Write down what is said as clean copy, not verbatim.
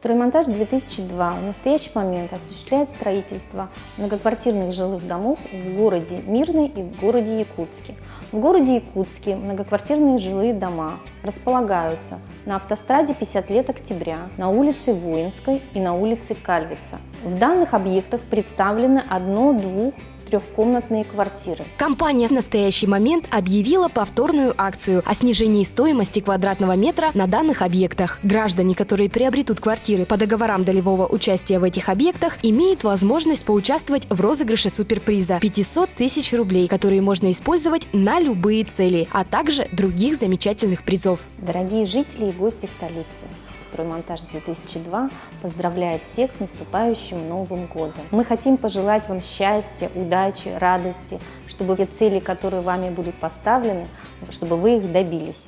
Строймонтаж 2002 в настоящий момент осуществляет строительство многоквартирных жилых домов в городе Мирный и в городе Якутске. В городе Якутске многоквартирные жилые дома располагаются на автостраде 50 лет октября, на улице Воинской и на улице Кальвица. В данных объектах представлены одно-, двух-, трехкомнатные квартиры. Компания в настоящий момент объявила повторную акцию о снижении стоимости квадратного метра на данных объектах. Граждане, которые приобретут квартиры по договорам долевого участия в этих объектах, имеют возможность поучаствовать в розыгрыше суперприза 500 тысяч рублей, которые можно использовать на любые цели, а также других замечательных призов. Дорогие жители и гости столицы! Строймонтаж 2002 поздравляет всех с наступающим Новым годом. Мы хотим пожелать вам счастья, удачи, радости, чтобы все цели, которые вами будут поставлены, чтобы вы их добились.